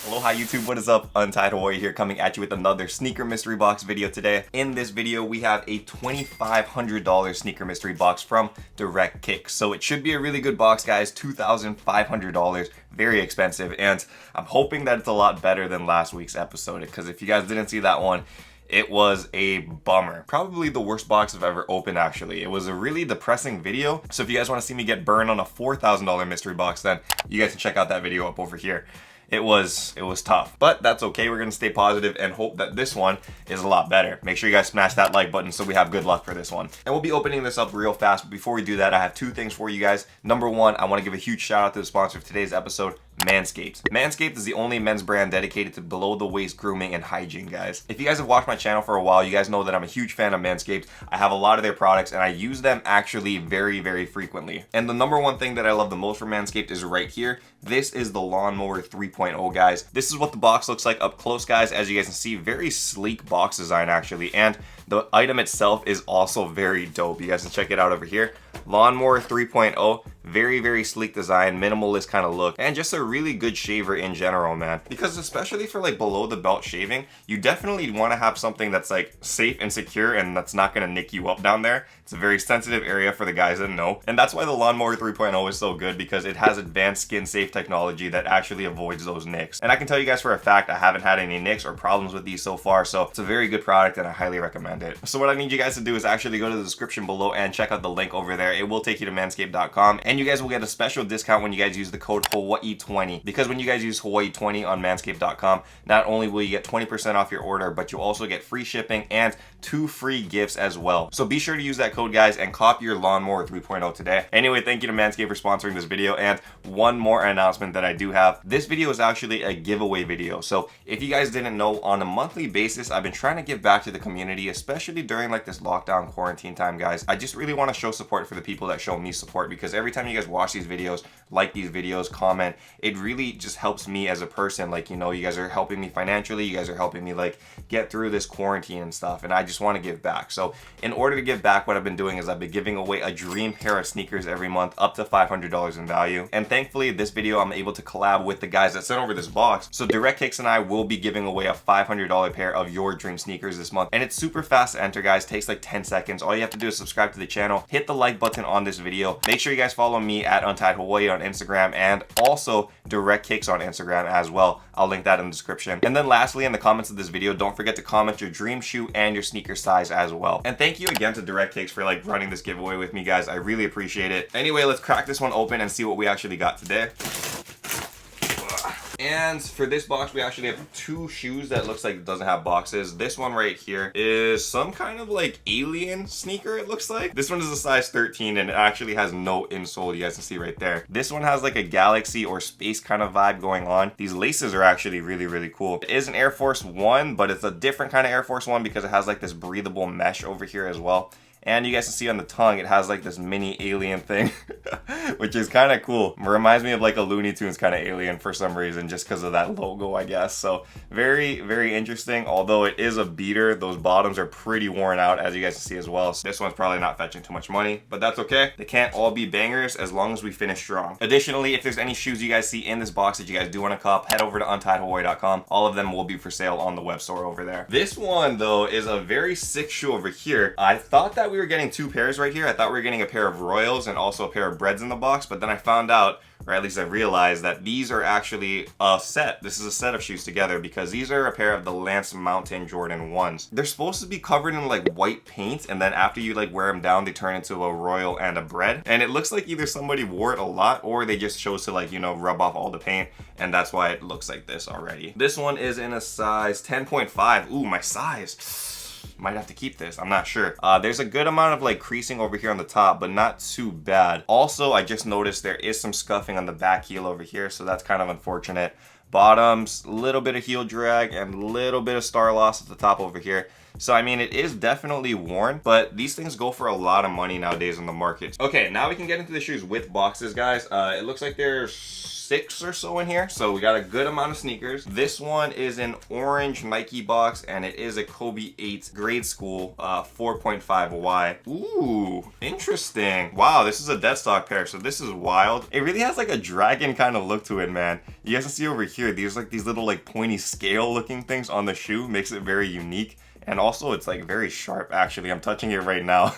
Aloha YouTube, what is up? Untied Hawaii here, coming at you with another sneaker mystery box video today. In this video, we have a $2,500 sneaker mystery box from Direct Kicks. So it should be a really good box, guys. $2,500, very expensive. And I'm hoping that it's a lot better than last week's episode, because if you guys didn't see that one, it was a bummer. Probably the worst box I've ever opened, actually. It was a really depressing video. So if you guys want to see me get burned on a $4,000 mystery box, then you guys can check out that video up over here. It was tough, but that's okay. We're gonna stay positive and hope that this one is a lot better. Make sure you guys smash that like button so we have good luck for this one. And we'll be opening this up real fast, but before we do that, I have two things for you guys. Number one, I wanna give a huge shout out to the sponsor of today's episode, Manscaped. Manscaped is the only men's brand dedicated to below the waist grooming and hygiene, guys. If you guys have watched my channel for a while, you guys know that I'm a huge fan of Manscaped. I have a lot of their products and I use them actually very, very frequently. And the number one thing that I love the most from Manscaped is right here. This is the Lawnmower 3.0, guys. This is what the box looks like up close, guys. As you guys can see, very sleek box design actually, and the item itself is also very dope. You guys can check it out over here. Lawnmower 3.0, very, very sleek design, minimalist kind of look, and just a really good shaver in general, man. Because especially for like below the belt shaving, you definitely want to have something that's like safe and secure and that's not going to nick you up down there. It's a very sensitive area for the guys that know. And that's why the Lawnmower 3.0 is so good, because it has advanced skin safe technology that actually avoids those nicks. And I can tell you guys for a fact, I haven't had any nicks or problems with these so far. So it's a very good product and I highly recommend it. So what I need you guys to do is actually go to the description below and check out the link over there. It will take you to manscaped.com, and you guys will get a special discount when you guys use the code Hawaii20. Because when you guys use Hawaii20 on manscaped.com, not only will you get 20% off your order, but you'll also get free shipping and 2 free gifts as well. So be sure to use that code, guys, and copy your Lawnmower 3.0 today. Anyway, thank you to Manscaped for sponsoring this video. And one more announcement that I do have. This video is actually a giveaway video. So if you guys didn't know, on a monthly basis, I've been trying to give back to the community, especially during like this lockdown quarantine time, guys. I just really want to show support for the people that show me support, because every time you guys watch these videos, like these videos, comment, it really just helps me as a person. Like, you know, you guys are helping me financially, you guys are helping me like get through this quarantine and stuff, and I just want to give back. So in order to give back, what I've been doing is I've been giving away a dream pair of sneakers every month, up to $500 in value. And thankfully this video I'm able to collab with the guys that sent over this box. So Direct Kicks and I will be giving away a $500 pair of your dream sneakers this month, and it's super fast to enter, guys. Takes like 10 seconds. All you have to do is subscribe to the channel, hit the like button on this video, make sure you guys follow me at Untied Hawaii on Instagram, and also Direct Kicks on Instagram as well. I'll link that in the description. And then lastly, in the comments of this video, don't forget to comment your dream shoe and your sneaker size as well. And thank you again to Direct Kicks for like running this giveaway with me, guys. I really appreciate it. Anyway, let's crack this one open and see what we actually got today. And for this box, we actually have 2 shoes that looks like it doesn't have boxes. This one right here is some kind of like alien sneaker, it looks like. This one is a size 13 and it actually has no insole, you guys can see right there. This one has like a galaxy or space kind of vibe going on. These laces are actually really, really cool. It is an Air Force One, but it's a different kind of Air Force One because it has like this breathable mesh over here as well. And you guys can see on the tongue, it has like this mini alien thing, which is kind of cool. It reminds me of like a Looney Tunes kind of alien for some reason, just because of that logo, I guess. So very, very interesting. Although it is a beater, those bottoms are pretty worn out, as you guys can see as well. So this one's probably not fetching too much money, but that's okay. They can't all be bangers as long as we finish strong. Additionally, if there's any shoes you guys see in this box that you guys do want to cop, head over to untiedhawaii.com. All of them will be for sale on the web store over there. This one though is a very sick shoe over here. I thought that we were getting 2 pairs right here. I thought we were getting a pair of Royals and also a pair of Breads in the box, but then I found out, or at least I realized, that these are actually a set. This is a set of shoes together, because these are a pair of the Lance Mountain Jordan 1s. They're supposed to be covered in like white paint, and then after you like wear them down, they turn into a Royal and a Bread. And it looks like either somebody wore it a lot or they just chose to like, you know, rub off all the paint, and that's why it looks like this already. This one is in a size 10.5. Ooh, my size. Might have to keep this, I'm not sure. There's a good amount of like creasing over here on the top, but not too bad. Also, I just noticed there is some scuffing on the back heel over here, so that's kind of unfortunate. Bottoms, a little bit of heel drag and a little bit of star loss at the top over here. So I mean, it is definitely worn, but these things go for a lot of money nowadays in the market. Okay, now we can get into the shoes with boxes, guys. It looks like there's 6 or so in here, so we got a good amount of sneakers. This one is an orange Nike box, and it is a Kobe 8 grade school 4.5Y. Ooh, interesting. Wow, this is a dead stock pair, so this is wild. It really has like a dragon kind of look to it, man. You guys can see over here, these like these little like pointy scale looking things on the shoe makes it very unique. And also it's like very sharp actually. I'm touching it right now.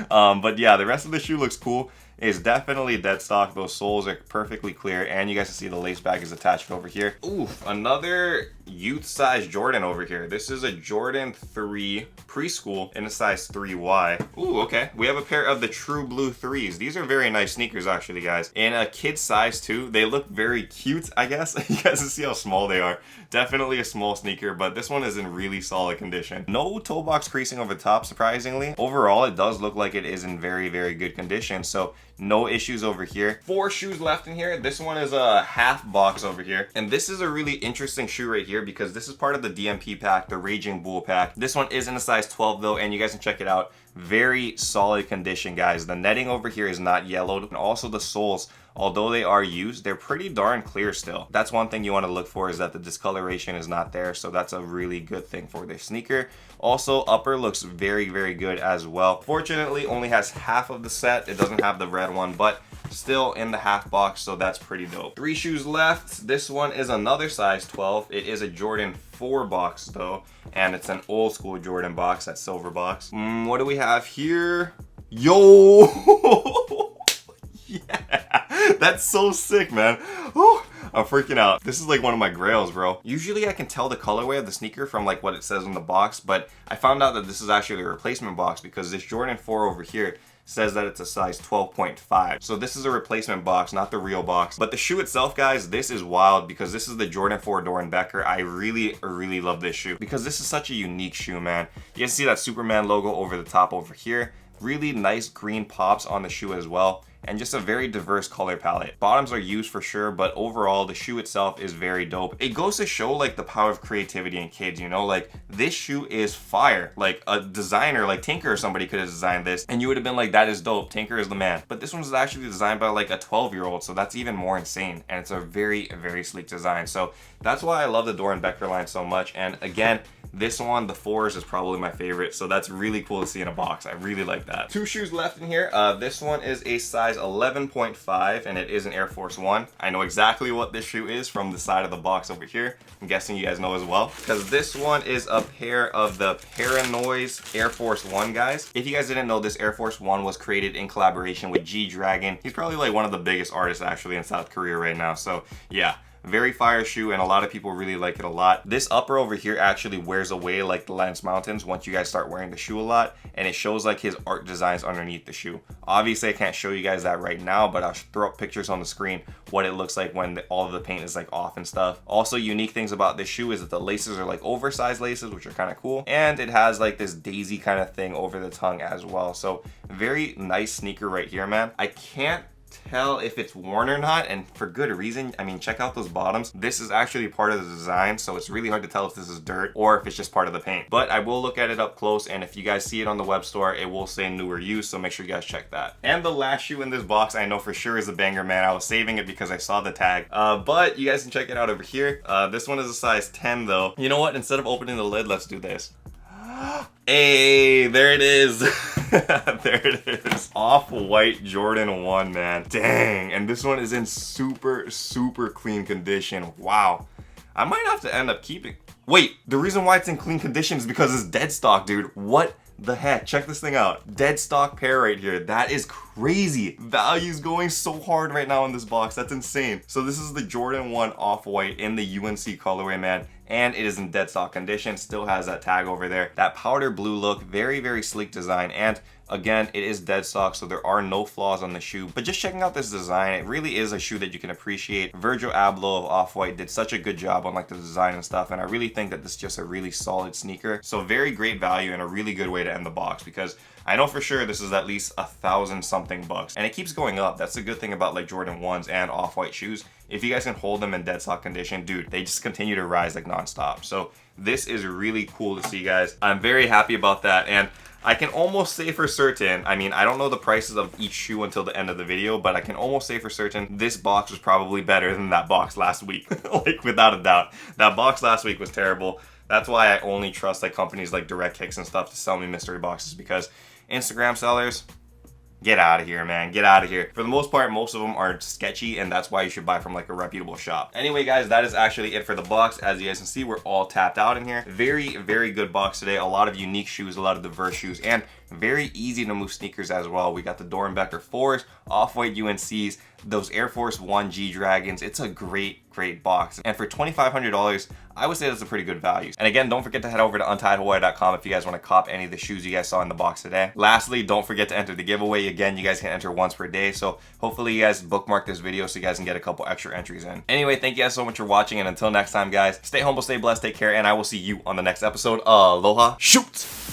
But yeah, the rest of the shoe looks cool. It's definitely dead stock. Those soles are perfectly clear, and you guys can see the lace bag is attached over here. Ooh, another youth size Jordan over here. This is a Jordan 3 preschool in a size 3Y. Ooh, okay. We have a pair of the True Blue 3s. These are very nice sneakers actually, guys. In a kid size too. They look very cute, I guess. You guys can see how small they are. Definitely a small sneaker, but this one is in really solid condition. No toe box creasing over the top, surprisingly. Overall, it does look like it is in very, very good condition. So no issues over here. 4 shoes left in here. This one is a half box over here. And this is a really interesting shoe right here because this is part of the DMP pack, the Raging Bull pack. This one is in a size 12 though, and you guys can check it out. Very solid condition, guys. The netting over here is not yellowed, and also the soles, although they are used, they're pretty darn clear still. That's one thing you want to look for, is that the discoloration is not there, so that's a really good thing for this sneaker. Also, upper looks very, very good as well. Fortunately, only has half of the set. It doesn't have the red one, but still in the half box, so that's pretty dope. 3 shoes left. This one is another size 12. It is a Jordan 4 box though, and it's an old school Jordan box, that silver box. What do we have here? Yo! Yeah, that's so sick, man. Oh, I'm freaking out. This is like one of my grails, bro. Usually I can tell the colorway of the sneaker from like what it says on the box, but I found out that this is actually a replacement box because this Jordan 4 over here says that it's a size 12.5. So this is a replacement box, not the real box. But the shoe itself, guys, this is wild because this is the Jordan 4 Doernbecher. I really, really love this shoe because this is such a unique shoe, man. You guys see that Superman logo over the top over here. Really nice green pops on the shoe as well, and just a very diverse color palette. Bottoms are used for sure, but overall the shoe itself is very dope. It goes to show like the power of creativity in kids, you know, like this shoe is fire. Like a designer like Tinker or somebody could have designed this and you would have been like, that is dope, Tinker is the man. But this one's actually designed by like a 12-year-old, so that's even more insane, and it's a very, very sleek design. So that's why I love the Doernbecher line so much. And again, this one, the 4s, is probably my favorite, so that's really cool to see in a box. I really like that. 2 shoes left in here. This one is a size 11.5, and it is an Air Force 1. I know exactly what this shoe is from the side of the box over here. I'm guessing you guys know as well, because this one is a pair of the Paranoise Air Force 1, guys. If you guys didn't know, this Air Force 1 was created in collaboration with G-Dragon. He's probably like one of the biggest artists actually in South Korea right now, so yeah. Very fire shoe, and a lot of people really like it a lot. This upper over here actually wears away like the Lance Mountains once you guys start wearing the shoe a lot, and it shows like his art designs underneath the shoe. Obviously I can't show you guys that right now, but I'll throw up pictures on the screen what it looks like when all of the paint is like off and stuff. Also, unique things about this shoe is that the laces are like oversized laces, which are kind of cool, and it has like this daisy kind of thing over the tongue as well. So very nice sneaker right here, man. I can't tell if it's worn or not, and for good reason. I mean, check out those bottoms. This is actually part of the design, so it's really hard to tell if this is dirt or if it's just part of the paint. But I will look at it up close, and if you guys see it on the web store, it will say new or used, so make sure you guys check that. And the last shoe in this box I know for sure is the Banger Man. I was saving it because I saw the tag, but you guys can check it out over here. This one is a size 10 though. You know what? Instead of opening the lid, let's do this. Hey, there it is. There it is. Off-white Jordan 1, man. Dang. And this one is in super, super clean condition. Wow. I might have to end up keeping... Wait, the reason why it's in clean condition is because it's dead stock, dude. What the heck? Check this thing out. Dead stock pair right here. That is crazy. Value's going so hard right now in this box. That's insane. So this is the Jordan 1 Off-White in the UNC colorway, man. And it is in dead stock condition, still has that tag over there. That powder blue look, very, very sleek design, and again, it is dead stock, so there are no flaws on the shoe. But just checking out this design, it really is a shoe that you can appreciate. Virgil Abloh of Off-White did such a good job on like the design and stuff, and I really think that this is just a really solid sneaker. So very great value and a really good way to end the box, because I know for sure this is at least $1,000-something bucks, and it keeps going up. That's the good thing about like Jordan 1s and Off-White shoes. If you guys can hold them in dead stock condition, dude, they just continue to rise like nonstop. So this is really cool to see, guys. I'm very happy about that, and I can almost say for certain, I mean, I don't know the prices of each shoe until the end of the video, but I can almost say for certain this box was probably better than that box last week. Like, without a doubt. That box last week was terrible. That's why I only trust like companies like Direct Kicks and stuff to sell me mystery boxes, because Instagram sellers, Get out of here, man. Get out of here. For the most part, most of them are sketchy, and that's why you should buy from like a reputable shop. Anyway, guys, that is actually it for the box. As you guys can see, we're all tapped out in here. Very, very good box today. A lot of unique shoes, a lot of diverse shoes, and very easy to move sneakers as well. We got the Doernbecher 4s, Off-White UNCs, those Air Force 1 G-Dragons. It's a great box. And for $2,500, I would say that's a pretty good value. And again, don't forget to head over to untiedhawaii.com if you guys want to cop any of the shoes you guys saw in the box today. Lastly, don't forget to enter the giveaway. Again, you guys can enter once per day. So hopefully you guys bookmark this video so you guys can get a couple extra entries in. Anyway, thank you guys so much for watching. And until next time, guys, stay humble, stay blessed, take care, and I will see you on the next episode. Aloha. Shoot!